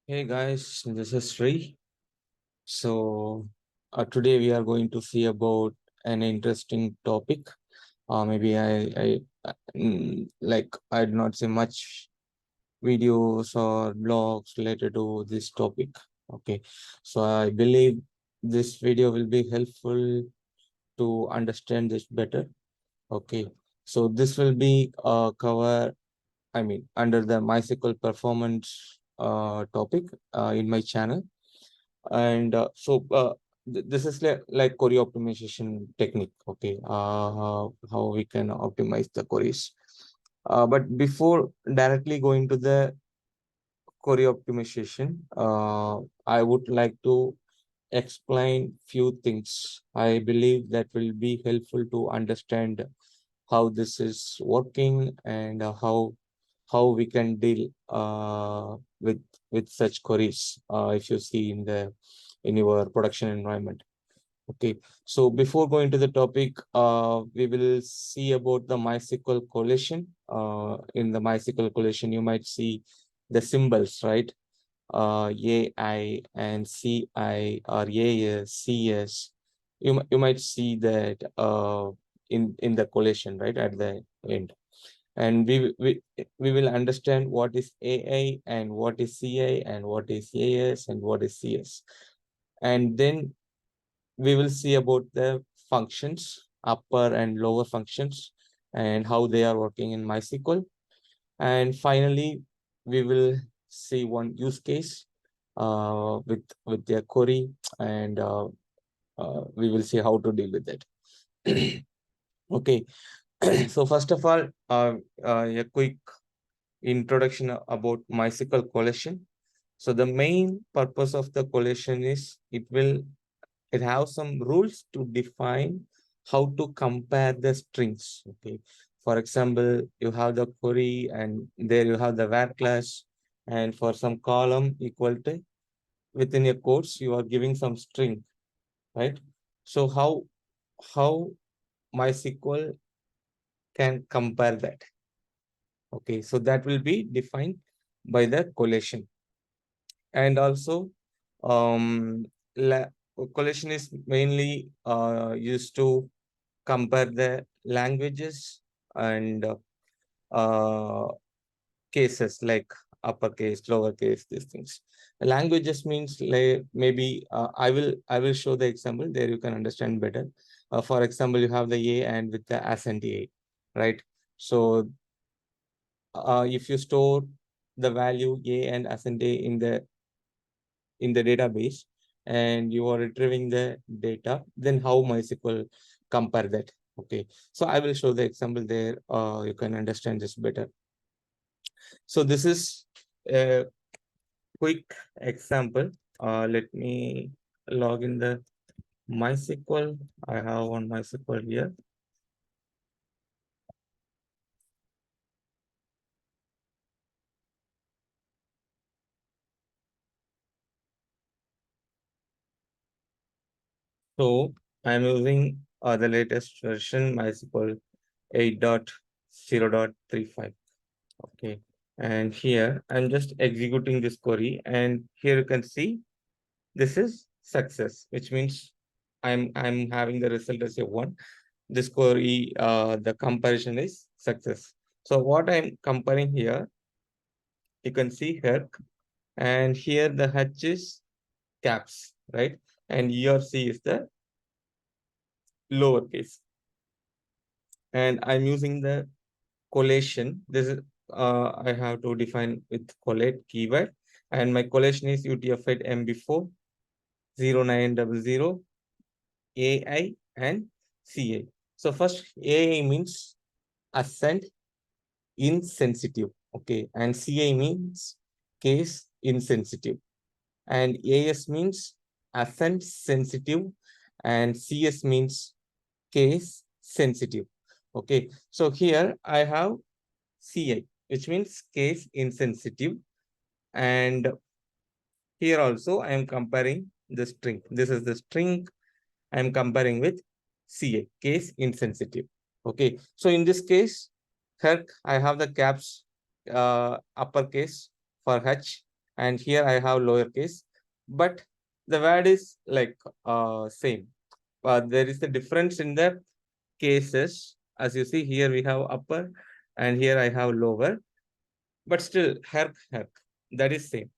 Hey guys, this is Sri. So today we are going to see about an interesting topic. Maybe like I did not see much videos or blogs related to this topic. Okay, so I believe this video will be helpful to understand this better. Okay, so this will be under the MySQL performance topic in my channel. And this is like query optimization technique. Okay, how we can optimize the queries. But before directly going to the query optimization, I would like to explain few things. I believe that will be helpful to understand how this is working and how we can deal with such queries if you see in your production environment. Okay, so before going to the topic, we will see about the MySQL collation. In the MySQL collation, you might see the symbols, right? AI and CI or AS, CS. You might see that in the collation, right, at the end. And we will understand what is AI and what is CI and what is AS and what is CS. And then we will see about the functions, upper and lower functions, and how they are working in MySQL. And finally, we will see one use case with their query, and we will see how to deal with it. Okay, so first of all, a quick introduction about MySQL Collation. So the main purpose of the collation is it has some rules to define how to compare the strings. Okay, for example, you have the query and there you have the var class, and for some column equal to within your quotes you are giving some string, right? So how MySQL can compare that? Okay, so that will be defined by the collation. And also collation is mainly used to compare the languages and uh, cases like uppercase, lowercase, these things. Languages means like maybe I will show the example there you can understand better. For example, you have the A and with the accent A, right? So if you store the value A and accent A in the database and you are retrieving the data, then how MySQL compare that? Okay, so I will show the example there. You can understand this better. So this is a quick example. Let me log in the MySQL. I have one MySQL here. So I'm using the latest version MySQL 8.0.35. Okay. And here I'm just executing this query. And here you can see this is success, which means I'm having the result as a 1. This query, the comparison is success. So what I'm comparing here, you can see here, and here the H is caps, right? And E or C is the lowercase. And I'm using the collation. This is I have to define with collate keyword, and my collation is UTF-8 MB4 0900 AI and CA. So first AI means accent insensitive, okay, and CA means case insensitive, and AS means accent sensitive, and CS means case sensitive. Okay, so here I have CI, which means case insensitive, and here also I am comparing the string. This is the string I am comparing with CA, case insensitive. Okay, so in this case, here I have the caps uppercase for H, and here I have lowercase, but the word is like same. There is a difference in the cases. As you see here, we have upper, and here I have lower, but still herc, that is same.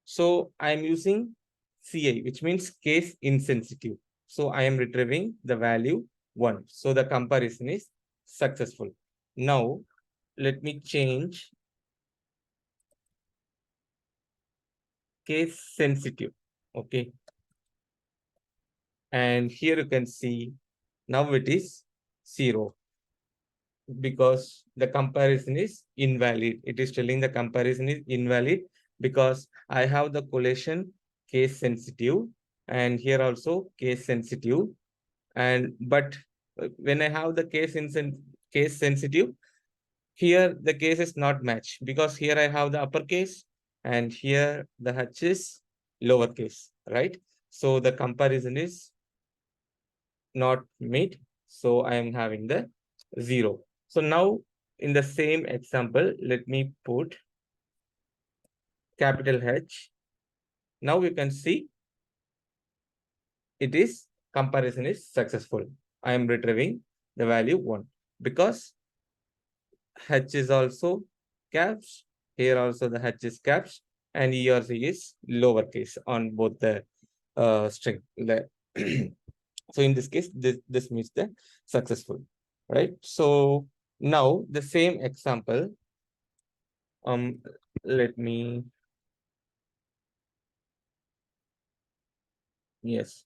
So I am using CI, which means case insensitive. So I am retrieving the value 1. So the comparison is successful. Now let me change case sensitive. Okay. And here you can see now it is 0 because the comparison is invalid. It is telling the comparison is invalid because I have the collation case sensitive and here also case sensitive. And but when I have the case sensitive, here the case is not matched because here I have the uppercase and here the H is lowercase, right? So the comparison is not made. So I am having the 0. So now in the same example, let me put capital H. Now you can see it is comparison is successful. I am retrieving the value 1 because H is also caps. Here also the H is caps and E or C is lowercase on both the string. So in this case, this means the successful, right? So now the same example, let me, yes.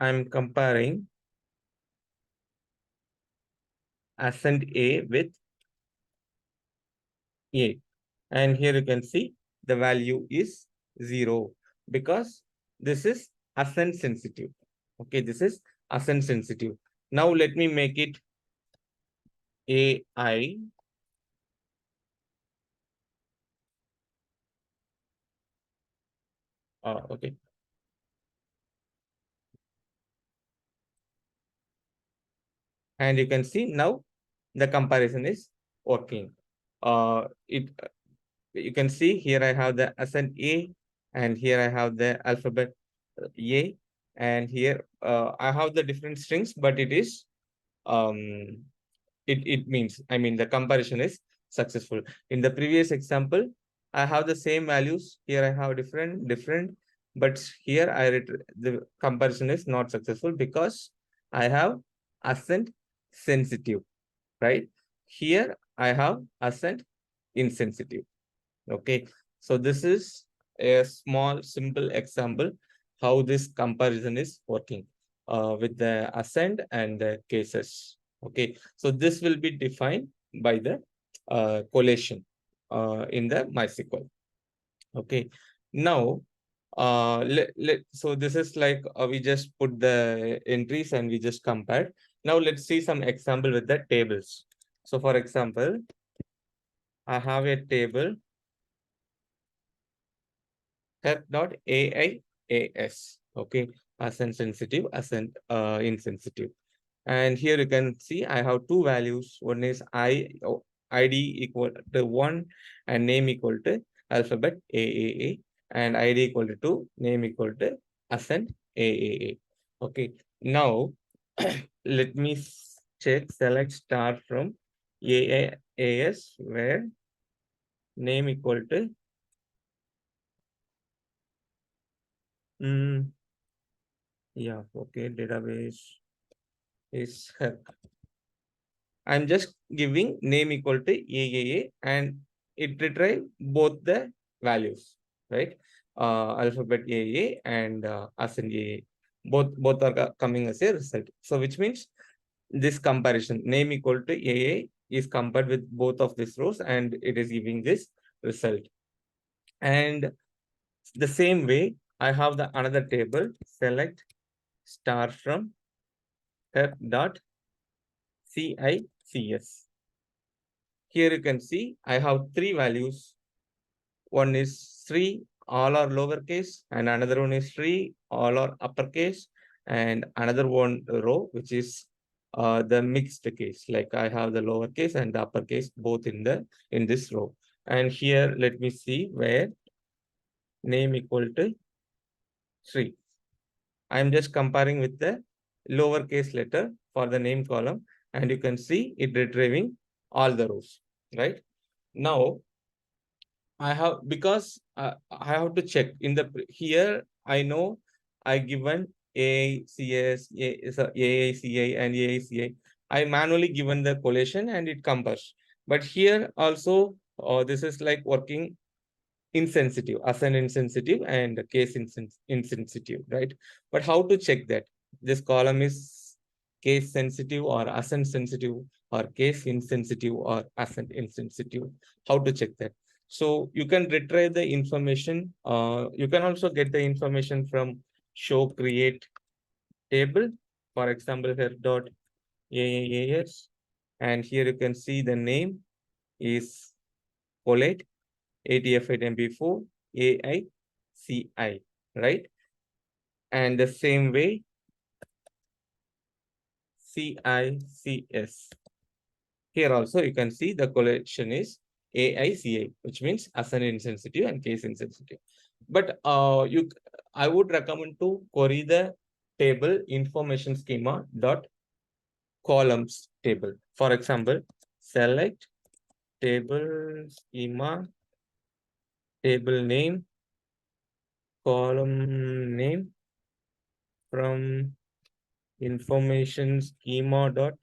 I'm comparing ascent A with A. And here you can see the value is 0 because this is ascent sensitive. Okay, this is ascent sensitive. Now let me make it AI. Okay. And you can see now the comparison is working. It you can see here I have the ascent A and here I have the alphabet A, and here I have the different strings, but it is um it means, I mean, the comparison is successful. In the previous example, I have the same values. Here I have different, but here the comparison is not successful because I have ascent sensitive, right? Here I have ascent insensitive. Okay, so this is a small simple example how this comparison is working with the ascent and the cases. Okay, so this will be defined by the collation in the MySQL. Okay, now so this is like we just put the entries and we just compared. Now let's see some example with the tables. So for example, I have a table F.aias. Okay, ascent sensitive, ascent insensitive. And here you can see I have two values. One is ID equal to 1 and name equal to alphabet AAA, and ID equal to 2, name equal to ascent AAA. Okay, now let me check select star from AAS where name equal to yeah, okay, database is I'm just giving name equal to AAA and it retrieve both the values, right? Alphabet AAA and ASCII AAA. Both are coming as a result. So which means this comparison name equal to AA is compared with both of these rows and it is giving this result. And the same way, I have the another table, select star from dot CICS. Here you can see I have three values. One is Sri, all are lowercase, and another one is Sri, all are uppercase, and another one row which is the mixed case, like I have the lowercase and the uppercase both in this row. And here, let me see where name equal to 3. I'm just comparing with the lowercase letter for the name column, and you can see it retrieving all the rows, right? Now, I have, because I have to check in the here. I know I given AACS, AACA, and AACA. I manually given the collation and it compares. But here also, this is like working insensitive, as an insensitive and case insensitive, right? But how to check that this column is case sensitive or ascent sensitive or case insensitive or ascent insensitive? How to check that? So you can retrieve the information. You can also get the information from show create table. For example, here dot AAAS, and here you can see the name is collate ATF8MP4 AICI, right? And the same way, CICS. Here also you can see the collection is AICI, which means ascent insensitive and case insensitive. But I would recommend to query the table information schema dot columns table. For example, select table schema, table name, column name from information schema dot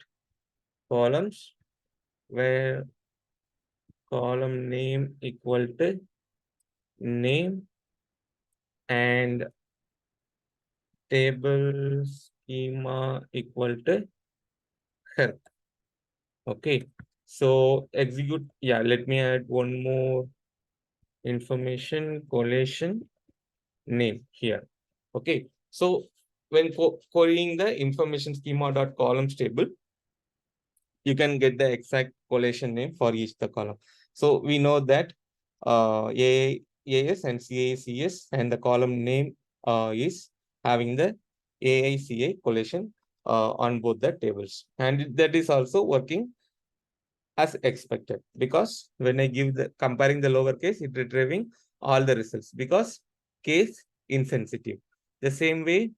columns, where column name equal to name and table schema equal to health. Okay, so execute. Yeah, let me add one more information collation name here. Okay, so when querying the information schema dot columns table, you can get the exact collation name for each the column. So we know that AAS and CACS, and the column name is having the AICA collation on both the tables. And that is also working as expected, because when I give the comparing the lowercase, it retrieving all the results because case insensitive. The same way,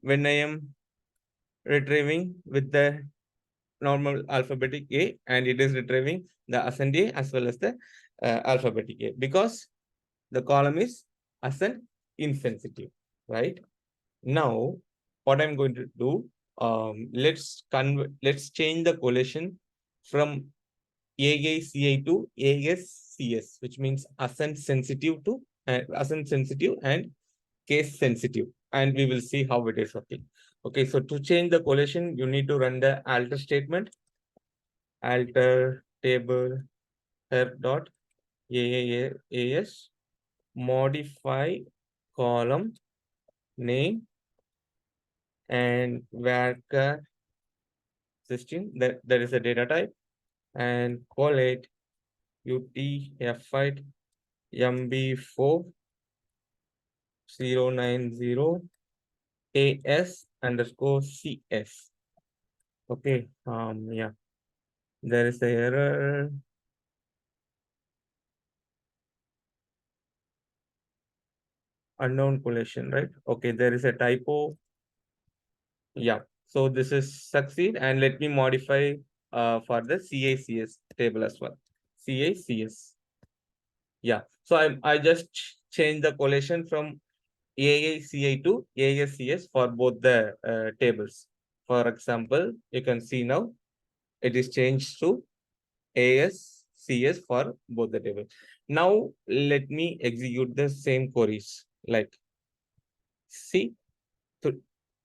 when I am retrieving with the normal alphabetic A, and it is retrieving the ascent A as well as the alphabetic A, because the column is ascent insensitive, right? Now, what I'm going to do, let's change the collation from AACA to ASCS, which means ascent sensitive to ascent sensitive and case sensitive, and we will see how it is working. Okay, so to change the collation, you need to run the alter statement, alter table her dot AAS, modify column name and varchar system, that is a data type, and call it UTF-8 MB4 090 AS underscore CS. Okay, yeah, there is the error. Unknown collation, right? Okay, there is a typo. Yeah, so this is succeed, and let me modify for the CACS table as well. CACS. Yeah, so I just change the collation from AACA to ASCS for both the tables. For example, you can see now it is changed to ASCS for both the tables. Now let me execute the same queries. Like, see, so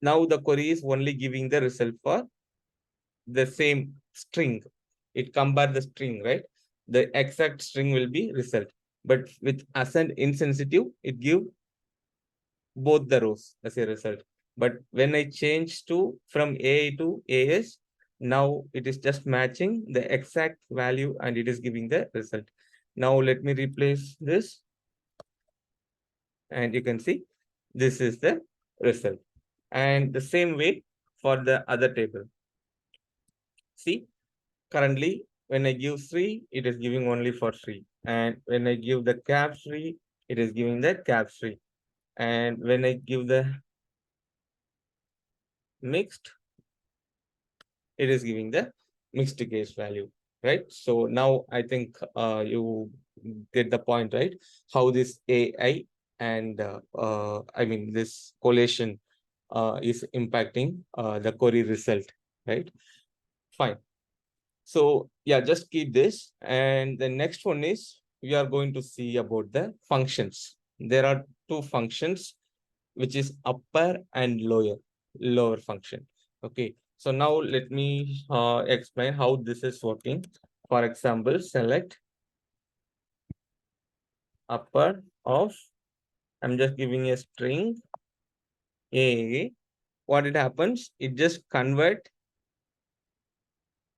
now the query is only giving the result for the same string. It compares the string, right? The exact string will be result. But with ascent insensitive, it give both the rows as a result. But when I change to from A to AS, now it is just matching the exact value and it is giving the result. Now let me replace this, and you can see this is the result. And the same way for the other table. See, currently when I give Sri, it is giving only for Sri. And when I give the cap Sri, it is giving the cap Sri. And when I give the mixed, it is giving the mixed case value, right? So now I think you get the point, right? How this AI and I mean this collation is impacting the query result, right? Fine. So yeah, just keep this. And the next one is we are going to see about the functions. There are two functions, which is upper and lower function. Okay. So now let me explain how this is working. For example, select upper of, I'm just giving a string A. What it happens, it just convert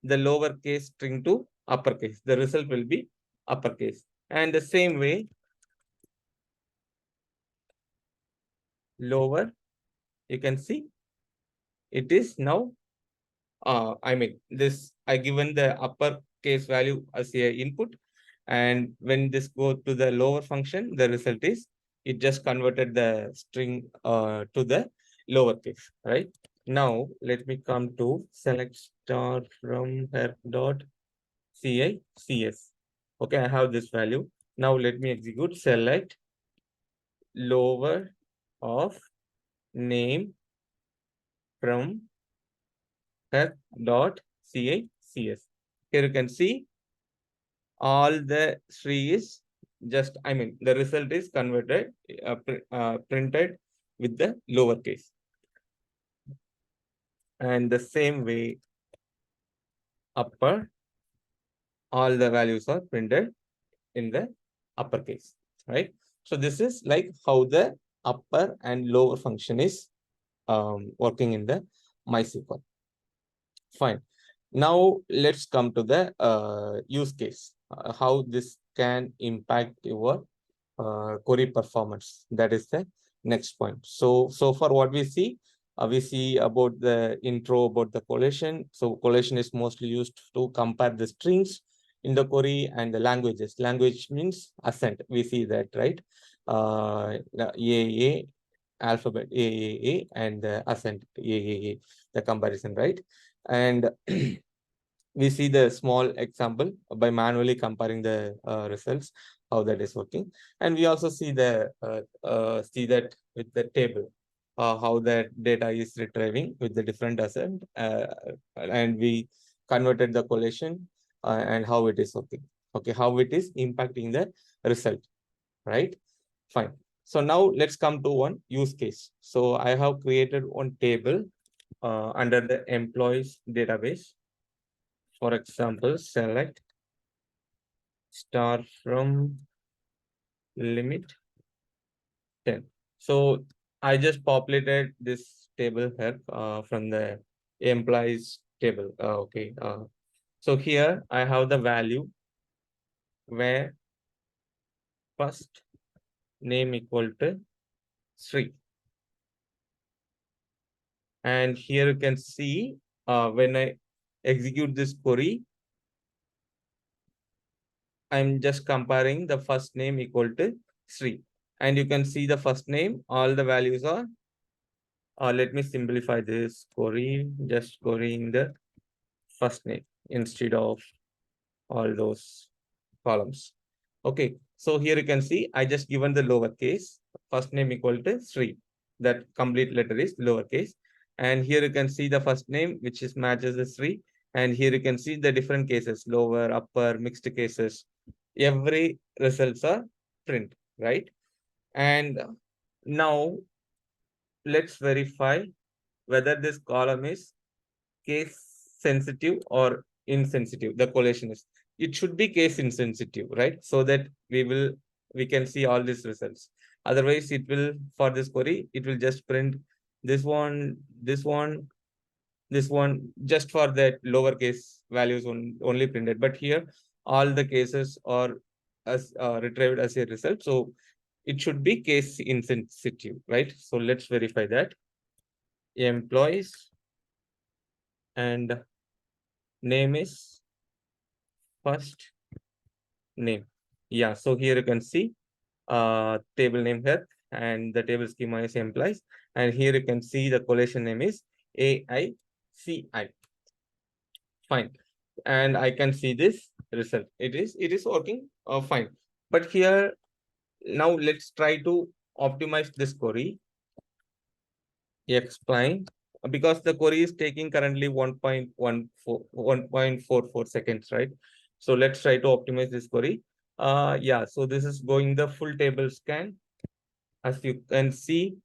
the lowercase string to uppercase. The result will be uppercase. And the same way, lower, you can see it is now, I mean, this, I given the uppercase value as a input. And when this go to the lower function, the result is, it just converted the string to the lowercase, right? Now, let me come to select star from her dot CICS. Okay, I have this value. Now let me execute select lower of name from her dot CICS. Here you can see all the Sri is just, I mean, the result is converted, printed with the lowercase. And the same way, upper, all the values are printed in the uppercase, right? So this is like how the upper and lower function is working in the MySQL. Fine. Now let's come to the use case, how this can impact your query performance. That is the next point. So far what we see about the intro about the collation. So collation is mostly used to compare the strings in the query and the languages. Language means accent. We see that, right? A, alphabet A, and accent A, the comparison, right? And we see the small example by manually comparing the results, how that is working. And we also see see that with the table, how that data is retrieving with the different asset, and we converted the collation and how it is working. Okay, how it is impacting the result, right? Fine. So now let's come to one use case. So I have created one table under the employees database. For example, select star from limit 10. So I just populated this table here from the employees table. Okay. So here I have the value where first name equal to Sri. And here you can see when I execute this query, I'm just comparing the first name equal to Sri. And you can see the first name, all the values are, let me simplify this query, just querying the first name instead of all those columns. Okay, so here you can see, I just given the lowercase, first name equal to Sri. That complete letter is lowercase. And here you can see the first name, which is matches the Sri. And here you can see the different cases, lower, upper, mixed cases. Every results are print, right? And now let's verify whether this column is case sensitive or insensitive. The collation is, it should be case insensitive, right? So that we can see all these results. Otherwise, it will, for this query, it will just print this one, this one, this one, just for that lowercase values only printed. But here, all the cases are as retrieved as a result. So it should be case insensitive, right? So let's verify that. Employees and name is first name. Yeah, so here you can see table name here, and the table schema is employees, and here you can see the collation name is AICI. Fine, and I can see this result. It is working fine. But here now let's try to optimize this query. Explain, because the query is taking currently 1.44 seconds, right? So let's try to optimize this query. Yeah, so this is going the full table scan. As you can see,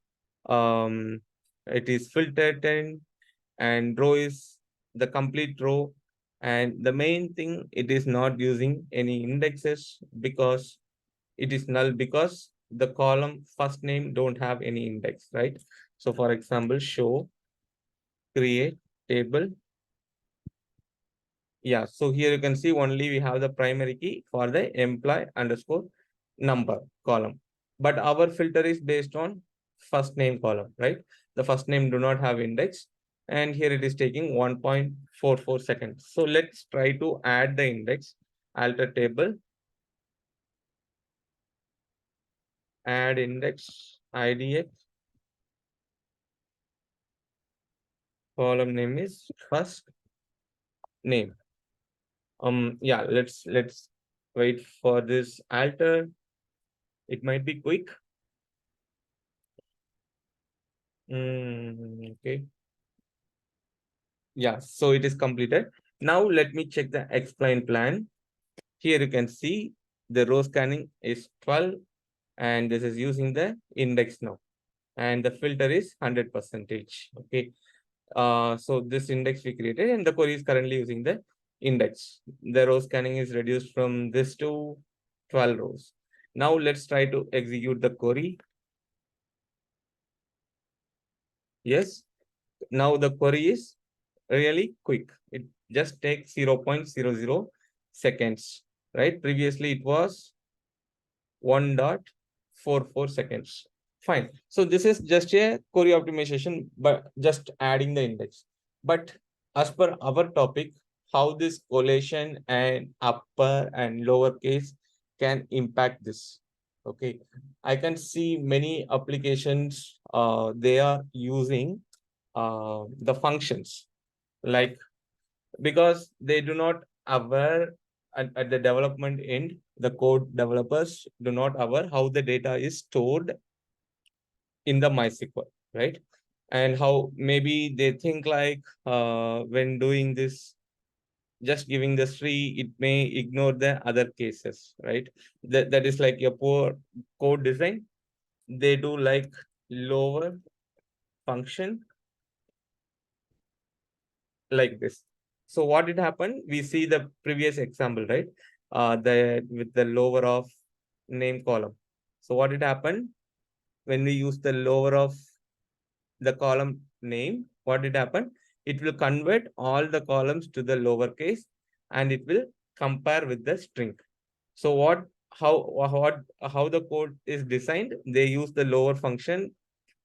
it is filtered and row is the complete row. And the main thing, it is not using any indexes because it is null, because the column first name don't have any index, right? So for example, show create table. Yeah, so here you can see only we have the primary key for the employee underscore number column. But our filter is based on first name column, right? The first name do not have index. And here it is taking 1.44 seconds. So let's try to add the index, alter table, add index, IDX, column name is first name. Yeah, let's wait for this alter. It might be quick. Okay. Yeah, so it is completed. Now let me check the explain plan. Here you can see the row scanning is 12, and this is using the index now. And the filter is 100%. Okay. So this index we created, and the query is currently using the index. The row scanning is reduced from this to 12 rows. Now let's try to execute the query. Yes. Now the query is really quick. It just takes 0.00 seconds, right? Previously it was 1.44 seconds. Fine. So this is just a query optimization, but just adding the index. But as per our topic, how this collation and upper and lowercase can impact this. Okay. I can see many applications, they are using the functions, like, because they do not aware at the development end, the code developers do not aware how the data is stored in the MySQL, right? And how maybe they think like, when doing this, just giving the tree, it may ignore the other cases, right? That is like a poor code design. They do like lower function like this. So what did happen? We see the previous example, right? The with the lower of name column. So what did happen when we use the lower of the column name? What did happen? It will convert all the columns to the lowercase, and it will compare with the string. So how the code is designed? They use the lower function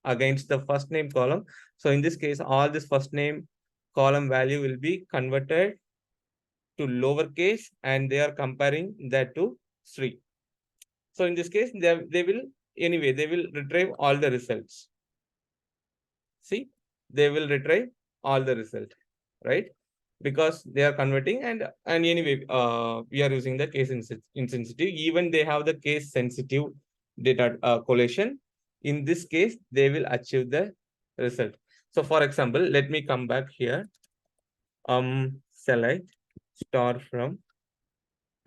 against the first name column. So in this case, all this first name column value will be converted to lowercase, and they are comparing that to Sri. So in this case, they will anyway, they will retrieve all the results. See, they will retrieve all the result, right? Because they are converting, and anyway, we are using the case insensitive. Even they have the case sensitive data collation. In this case, they will achieve the result. So for example, let me come back here. Select star from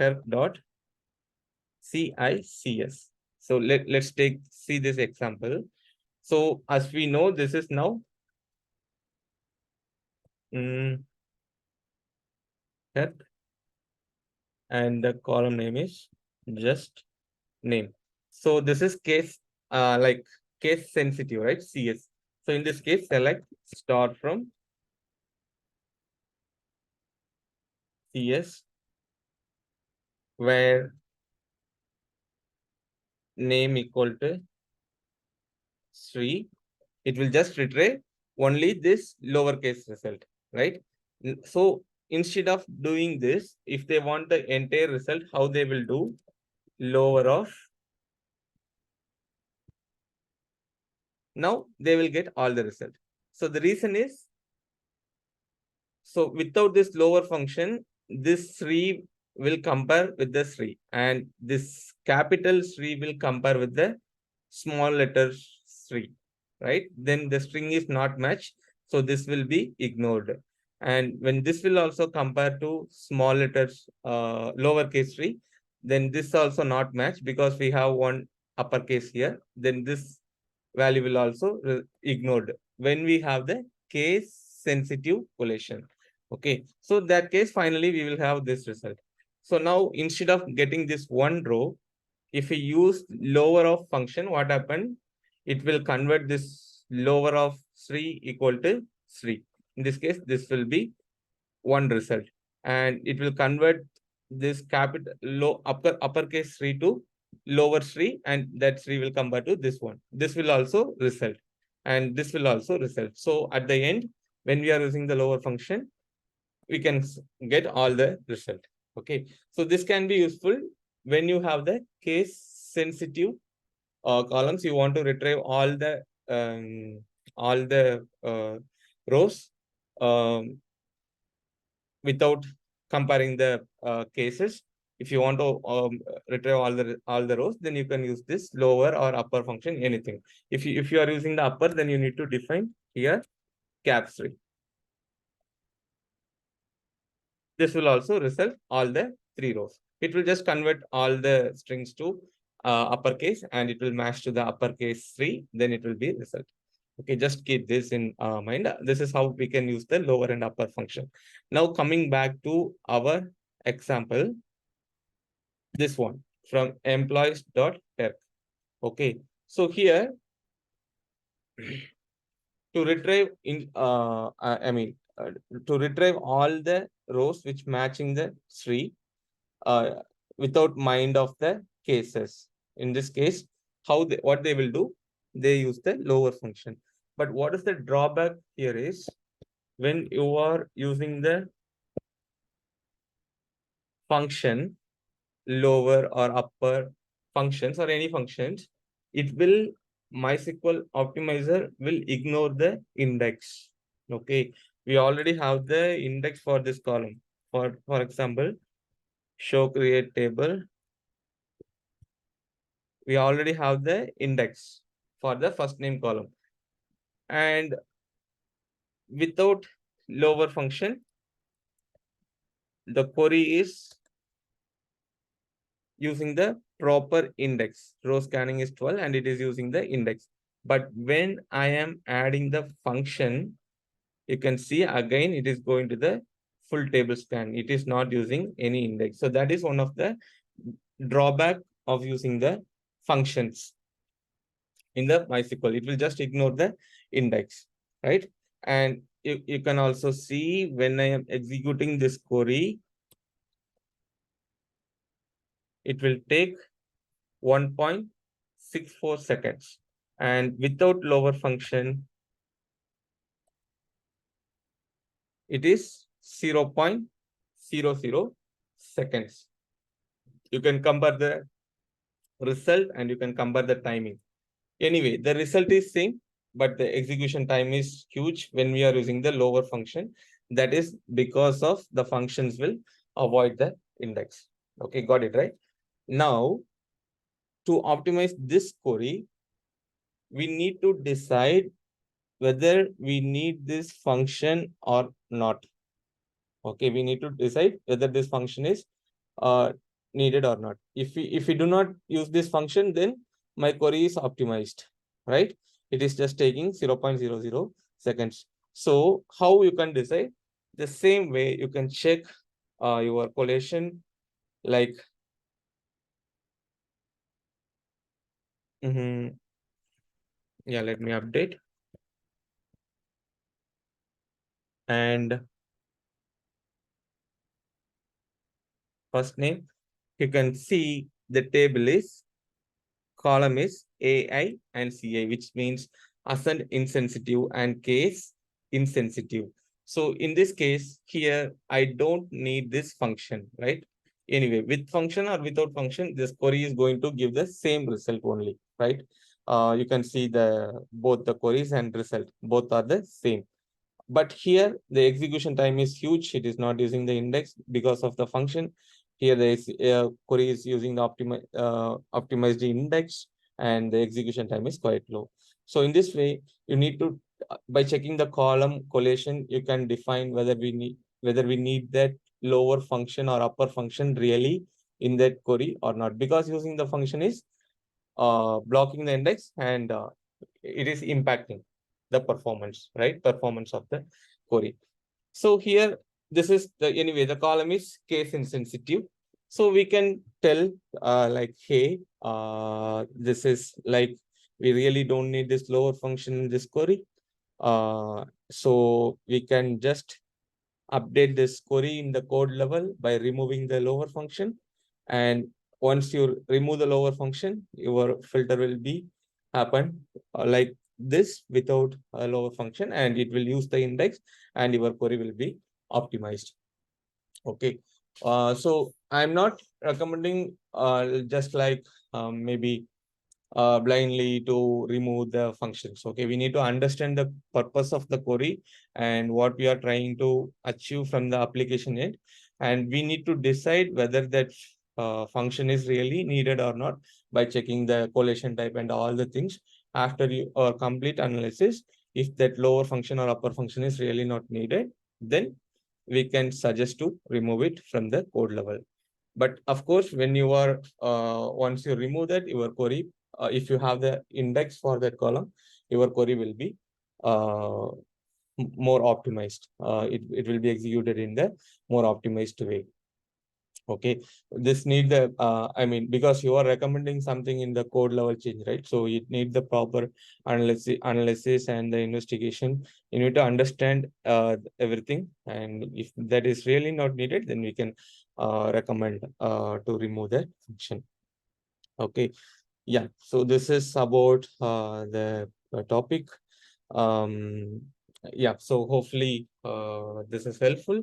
help.cics. So let's see this example. So as we know, this is now help, and the column name is just name. So this is case like case sensitive, right? CS. So in this case, select star from CS, where name equal to Sri. It will just retrieve only this lowercase result, right? So instead of doing this, if they want the entire result, how they will do? Lower of. Now they will get all the result. So the reason is, so without this lower function, this Sri will compare with the Sri, and this capital Sri will compare with the small letter Sri, right? Then the string is not matched, so this will be ignored. And when this will also compare to small letters, lowercase Sri, then this also not match because we have one uppercase here. Then this value will also ignored when we have the case sensitive collation. Okay, so that case, finally, we will have this result. So now instead of getting this one row, if we use lower of function, what happened? It will convert this lower of Sri equal to Sri. In this case, this will be one result, and it will convert this capital uppercase Sri to lower Sri, and that Sri will convert to this one. This will also result, and this will also result. So at the end, when we are using the lower function, we can get all the result. Okay, so this can be useful when you have the case sensitive columns. You want to retrieve all the rows without comparing the cases. If you want to retrieve all the rows, then you can use this lower or upper function, anything. If you are using the upper, then you need to define here cap string. This will also result all the 3 rows. It will just convert all the strings to uppercase, and it will match to the uppercase 3. Then it will be result. Okay, just keep this in mind. This is how we can use the lower and upper function. Now coming back to our example, this one from employees.terc. Okay, so here to retrieve to retrieve all the rows which matching the Sri, uh, without mind of the cases. In this case, what they will do? They use the lower function. But what is the drawback here is, when you are using the function, lower or upper functions or any functions, it will, MySQL optimizer will ignore the index. Okay, we already have the index for this column. For example, show create table, we already have the index for the first name column. And without lower function, the query is using the proper index. Row scanning is 12 and it is using the index. But when I am adding the function, you can see again it is going to the full table scan. It is not using any index. So that is one of the drawback of using the functions in the MySQL. It will just ignore the index, right? And you can also see when I am executing this query, it will take 1.64 seconds. And without lower function, it is 0.00 seconds. You can compare the result and you can compare the timing. Anyway, the result is same, but the execution time is huge when we are using the lower function. That is because of the functions will avoid the index. Okay, got it, right? Now, to optimize this query, we need to decide whether we need this function or not. Okay, we need to decide whether this function is needed or not. If we do not use this function, then my query is optimized, right? It is just taking 0.00 seconds. So how you can decide? The same way you can check your collation, like yeah, let me update. And first name, you can see the table is, column is AI and CI, which means ascent insensitive and case insensitive. So in this case here, I don't need this function, right? Anyway, with function or without function, this query is going to give the same result only, right? You can see both the queries and result, both are the same. But here the execution time is huge. It is not using the index because of the function. Here the query is using the optimized index, and the execution time is quite low. So in this way, you need to, by checking the column collation, you can define whether we need that lower function or upper function really in that query or not, because using the function is blocking the index, and it is impacting the performance, right? Performance of the query. So here, this is anyway, the column is case insensitive. So we can tell like, hey, this is like, we really don't need this lower function in this query. So we can just update this query in the code level by removing the lower function. And once you remove the lower function, your filter will be happen like this without a lower function, and it will use the index, and your query will be optimized. Okay. So I'm not recommending just like maybe blindly to remove the functions. Okay, we need to understand the purpose of the query and what we are trying to achieve from the application end, and we need to decide whether that function is really needed or not by checking the collation type and all the things. After your complete analysis, if that lower function or upper function is really not needed, then we can suggest to remove it from the code level. But of course, when you are once you remove that, your query, if you have the index for that column, your query will be uh, more optimized. It will be executed in the more optimized way. Okay, this need the I mean, because you are recommending something in the code level change, right? So it need the proper analysis and the investigation. You need to understand everything, and if that is really not needed, then we can recommend to remove that function. Okay, yeah. So this is about the topic. um yeah, so hopefully this is helpful.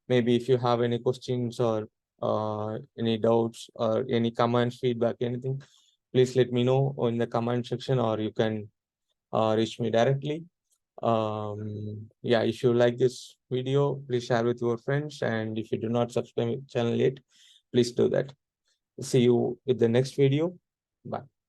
Maybe if you have any questions or any doubts or any comments, feedback, anything, please let me know in the comment section, or you can reach me directly. Yeah, if you like this video, please share with your friends, and if you do not subscribe to the channel yet, please do that. See you with the next video. Bye.